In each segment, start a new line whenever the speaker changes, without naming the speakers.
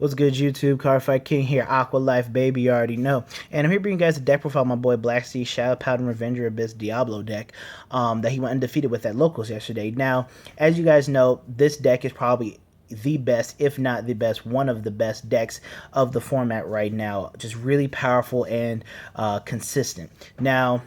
What's good, YouTube? Cardfight King here, Aqua Life, baby, you already know. And I'm here bringing you guys a deck profile of my boy Black Sea Shadow Paladin Revenger Abyss Diablo deck that he went undefeated with at Locals yesterday. Now, as you guys know, this deck is probably the best, if not the best, one of the best decks of the format right now. Just really powerful and consistent. Now,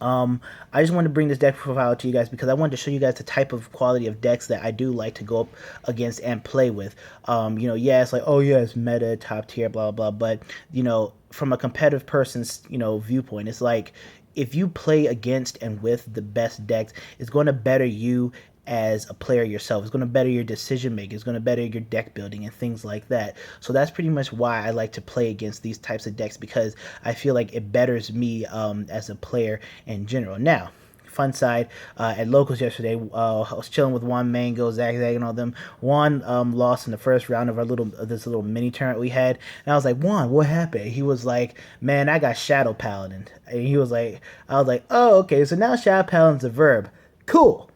I just wanted to bring this deck profile to you guys because I wanted to show you guys the type of quality of decks that I do like to go up against and play with. Yeah, it's like, oh yeah, it's meta, top tier, blah, blah, blah. But, from a competitive person's, viewpoint, it's like if you play against and with the best decks, it's going to better you as a player yourself. It's going to better your decision making. It's going to better your deck building and things like that. So that's pretty much why I like to play against these types of decks, because I feel like it betters me as a player in general. Now, fun side, at Locals yesterday, I was chilling with Juan Mango, Zag, and all them. Juan lost in the first round of this little mini tournament we had, and I was like, Juan, what happened? He was like, man, I got Shadow Paladin, and I was like, oh, okay, so now Shadow Paladin's a verb. Cool.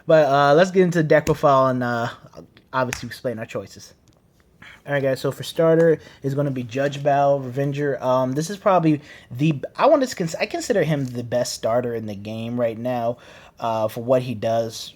But let's get into the deck profile and obviously explain our choices. All right, guys. So for starter, is going to be Judge Bao Revenger. This is probably I consider him the best starter in the game right now, for what he does.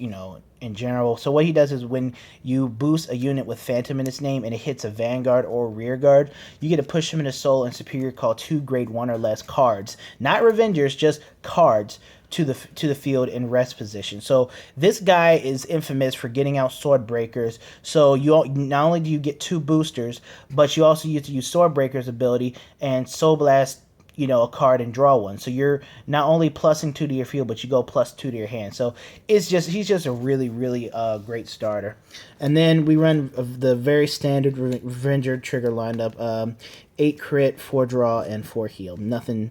In general. So what he does is when you boost a unit with Phantom in its name and it hits a Vanguard or Rear Guard, you get to push him into Soul and Superior Call 2 grade 1 or less cards. Not Revengers, just cards to the field in rest position. So this guy is infamous for getting out Sword Breakers. So not only do you get 2 boosters, but you also get to use Sword Breakers ability and Soul Blast, a card and draw one. So you're not only plussing 2 to your field, but you go +2 to your hand. So he's just a really, really great starter. And then we run the very standard Revenger trigger lineup: 8 crit, 4 draw, and 4 heal. Nothing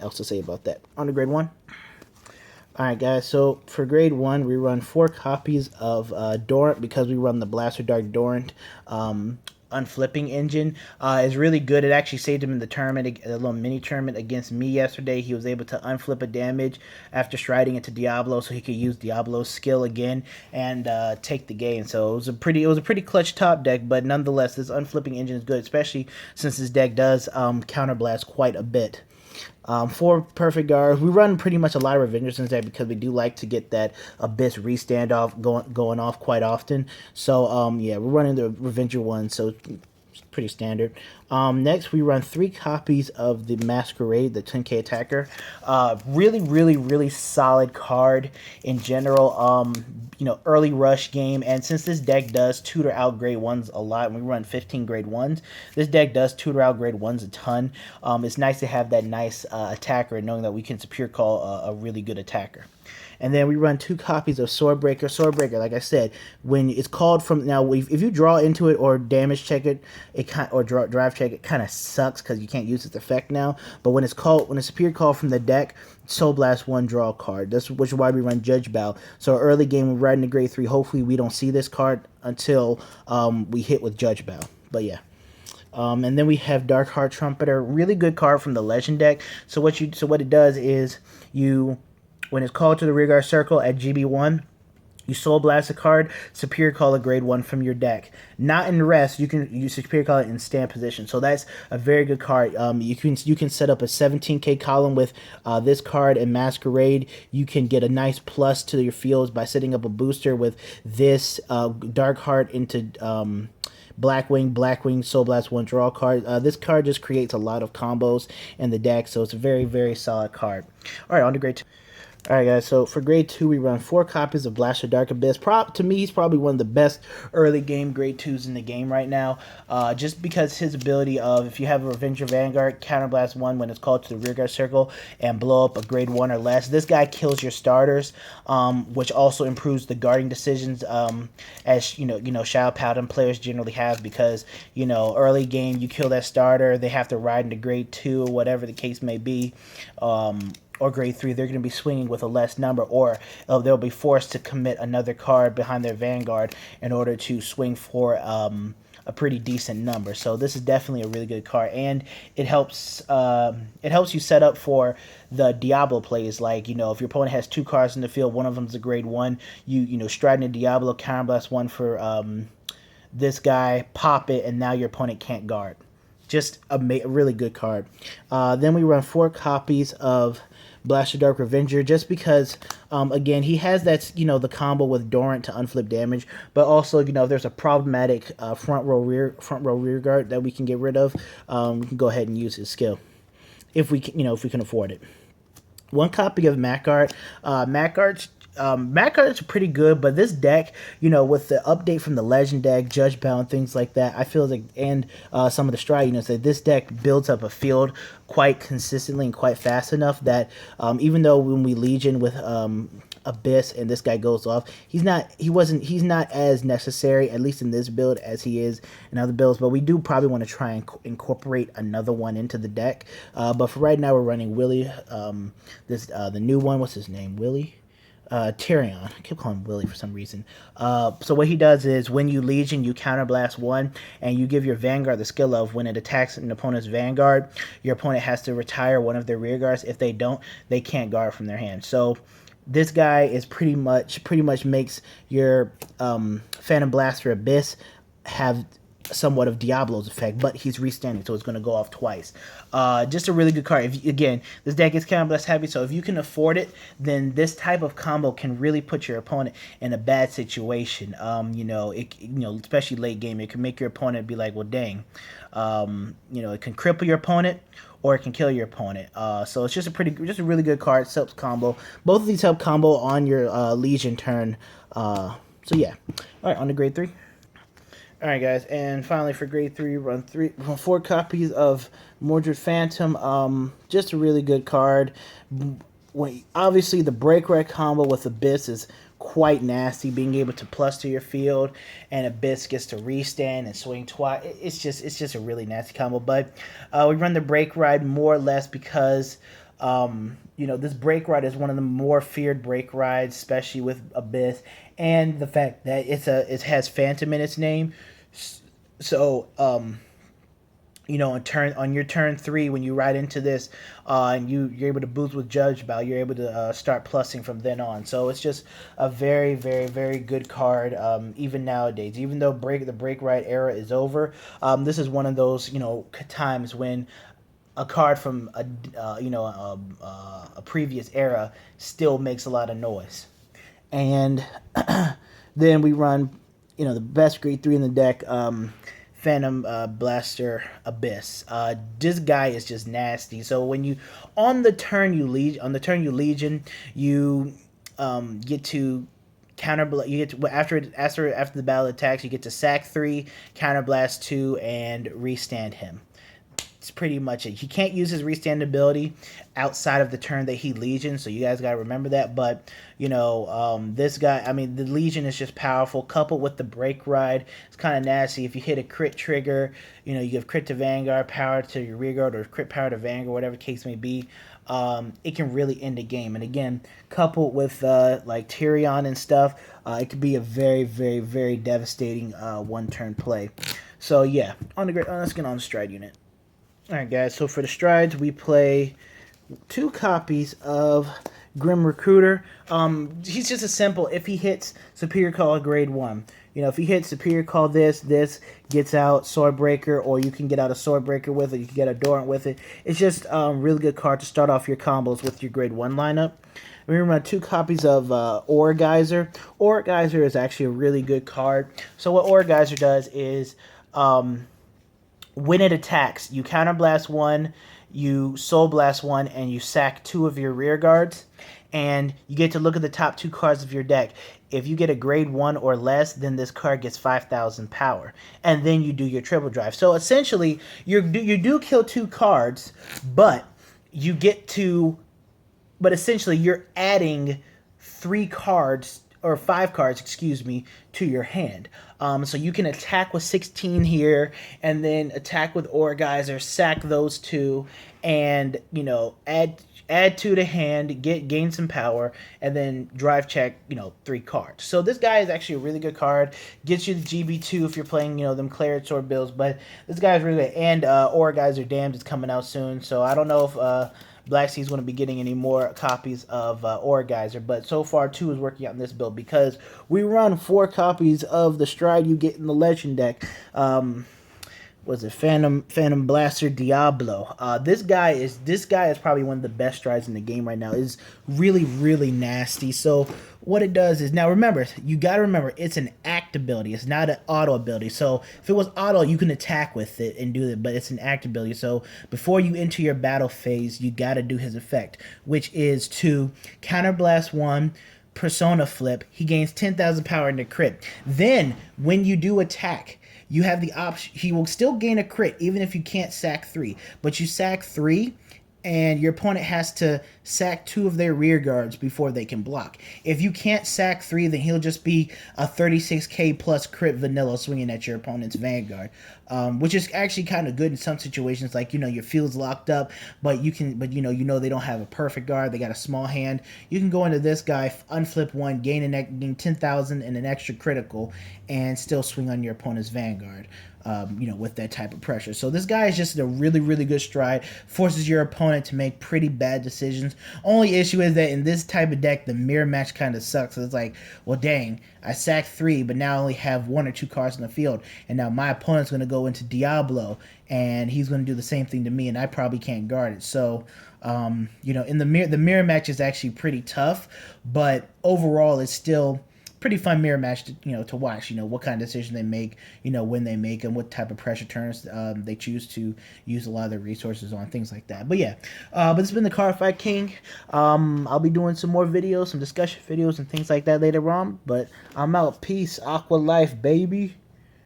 else to say about that. On to grade 1. Alright, guys, so for grade 1, we run 4 copies of Dorant, because we run the Blaster Dark Dorant unflipping engine. Is really good. It actually saved him in the tournament, a little mini tournament against me yesterday. He was able to unflip a damage after striding into Diablo, so he could use Diablo's skill again and take the game. So it was a pretty clutch top deck, but nonetheless, this unflipping engine is good, especially since this deck does counterblast quite a bit. 4 perfect guards. We run pretty much a lot of Revengers in this deck because we do like to get that Abyss re-stand off going off quite often. So yeah, we're running the Revenger one, so it's pretty standard. Next, we run 3 copies of the Masquerade, the 10k attacker. Really solid card in general. Early rush game, and since this deck does tutor out grade 1s a lot, and we run 15 grade 1s, this deck does tutor out grade 1s a ton. It's nice to have that nice attacker, and knowing that we can Superior Call a really good attacker. And then we run 2 copies of Swordbreaker. Swordbreaker, like I said, when it's called from now, if you draw into it or damage check it, or drive check it, kind of sucks because you can't use its effect now. But when it's Superior Call from the deck, Soul Blast 1, draw a card. Which is why we run Judge Bao. So early game, we're riding to grade 3. Hopefully we don't see this card until we hit with Judge Bao. But yeah. And then we have Dark Heart Trumpeter, really good card from the Legend deck. So what it does is when it's called to the rearguard circle at GB1, you Soul Blast a card, Superior Call a grade 1 from your deck. Not in rest, you can use Superior Call it in stand position. So that's a very good card. You can set up a 17k column with this card and Masquerade. You can get a nice plus to your fields by setting up a booster with this Dark Heart into Blackwing, Soul Blast 1, draw card. This card just creates a lot of combos in the deck, so it's a very solid card. Alright, on to grade 2. Alright, guys, so for grade 2, we run 4 copies of Blaster Dark Abyss. To me, he's probably one of the best early game grade 2s in the game right now. Just because his ability of, if you have a Revenger Vanguard, counterblast 1 when it's called to the rearguard circle and blow up a grade 1 or less. This guy kills your starters, which also improves the guarding decisions, as Shadow Paladin players generally have, because early game you kill that starter, they have to ride into grade 2 or whatever the case may be. Or grade 3, they're going to be swinging with a less number, or they'll be forced to commit another card behind their Vanguard in order to swing for a pretty decent number. So this is definitely a really good card, and it helps you set up for the Diablo plays. Like, if your opponent has 2 cards in the field, one of them is a grade 1, you stride into Diablo, counterblast 1 for this guy, pop it, and now your opponent can't guard. Just a really good card. Then we run 4 copies of Blaster Dark Revenger, just because, again, he has that, the combo with Dorrant to unflip damage, but also, if there's a problematic front row rear guard that we can get rid of, we can go ahead and use his skill if we can afford it. 1 copy of Vanguard. Vanguard's pretty good, but this deck, with the update from the Legend deck, Judge Bound, things like that, I feel like, and some of the Stride units, that this deck builds up a field quite consistently and quite fast enough that even though when we Legion with Abyss and this guy goes off, he's not as necessary, at least in this build, as he is in other builds, but we do probably want to try and incorporate another one into the deck. But for right now, we're running Willie, the new one, what's his name, Willie? Tyrion. I keep calling him Willie for some reason. So what he does is when you Legion, you counterblast 1, and you give your Vanguard the skill of when it attacks an opponent's Vanguard, your opponent has to retire one of their rear guards. If they don't, they can't guard from their hand. So this guy is pretty much makes your Phantom Blaster Abyss have somewhat of Diablo's effect, but he's restanding, so it's going to go off twice. Just a really good card. Again, this deck is Counter Blast heavy, so if you can afford it, then this type of combo can really put your opponent in a bad situation. Especially late game, it can make your opponent be like, well, dang. It can cripple your opponent, or it can kill your opponent. So it's just a really good card. It helps combo. Both of these help combo on your Legion turn. So yeah. All right, on to grade 3. All right, guys, and finally for grade 3, run 4 copies of Mordred Phantom. Just a really good card. Obviously, the break red combo with Abyss is quite nasty. Being able to plus to your field, and Abyss gets to restand and swing twice. It's just a really nasty combo. But we run the break ride more or less because this break ride is one of the more feared break rides, especially with Abyss, and the fact that it has Phantom in its name. So, on your turn 3, when you ride into this, and you're able to boost with Judge Bow, you're able to start plussing from then on. So it's just a very, very, very good card, even nowadays. Even though the break ride era is over, this is one of those times when a card from a previous era still makes a lot of noise. And then we run the best grade 3 in the deck, Phantom Blaster Abyss. This guy is just nasty. So when you on the turn you Legion, you get to after the battle attacks, you get to sack 3, counterblast 2, and restand him. It's pretty much it. He can't use his restand ability outside of the turn that he Legion, so you guys got to remember that. But, this guy, the Legion is just powerful. Coupled with the break ride, it's kind of nasty. If you hit a crit trigger, you give crit to Vanguard, power to your rear guard, or crit power to Vanguard, whatever the case may be. It can really end the game. And again, coupled with like Tyrion and stuff, it could be a very, very, very devastating one-turn play. So yeah, let's get on the Stride unit. Alright guys, so for the Strides, we play 2 copies of Grim Recruiter. He's just a simple, if he hits Superior Call grade 1. If he hits Superior Call this gets out Swordbreaker, or you can get out a Swordbreaker with it, you can get a Dorrant with it. It's just a really good card to start off your combos with your grade 1 lineup. We're going to run 2 copies of Aura Geyser. Aura Geyser is actually a really good card. So what Aura Geyser does is, when it attacks, you counterblast 1, you soul blast 1, and you sack 2 of your rear guards, and you get to look at the top 2 cards of your deck. If you get a grade 1 or less, then this card gets 5,000 power, and then you do your triple drive. So essentially, you do kill 2 cards, but essentially you're adding 3 cards or 5 cards, excuse me, to your hand. So you can attack with 16 here, and then attack with Aura Geyser, sack those 2, and add 2 to hand, gain some power, and then drive check 3 cards. So this guy is actually a really good card. Gets you the GB2 if you're playing them Claret Sword builds, but this guy is really good. And Aura Geyser Damned is coming out soon, so I don't know if Black Sea's going to be getting any more copies of Aura Geyser. But so far, 2 is working out in this build because we run 4 copies of the Stride you get in the Legend deck. Was it Phantom Blaster Diablo? This guy is probably one of the best strides in the game right now. Is really nasty. So what it does is, now remember, you got to remember, it's an act ability. It's not an auto ability. So if it was auto, you can attack with it and do it, but it's an act ability. So before you enter your battle phase, you got to do his effect, which is to counterblast 1. Persona flip. He gains 10,000 power into crit. Then when you do attack, you have the option. He will still gain a crit even if you can't sack 3, but you sack 3 and your opponent has to sack 2 of their rear guards before they can block. If you can't sack 3, then he'll just be a 36k plus crit vanilla swinging at your opponent's Vanguard, which is actually kind of good in some situations, like, you know, your field's locked up, but you know they don't have a perfect guard, they got a small hand. You can go into this guy, unflip 1, gain 10,000 and an extra critical, and still swing on your opponent's Vanguard. You know, with that type of pressure. So this guy is just a really good stride. Forces your opponent to make pretty bad decisions. Only issue is that in this type of deck, the mirror match kind of sucks. So it's like, well, dang, I sacked 3, but now I only have 1 or 2 cards in the field, and now my opponent's going to go into Diablo, and he's going to do the same thing to me, and I probably can't guard it. So, you know, in the mirror match is actually pretty tough, but overall, it's still pretty fun mirror match to, you know, to watch. You know, what kind of decision they make, you know, when they make them, what type of pressure turns they choose to use a lot of their resources on, things like that. But yeah, but it's been the Cardfight King. I'll be doing some more videos, some discussion videos and things like that later on, but I'm out. Peace. Aqua Life, baby.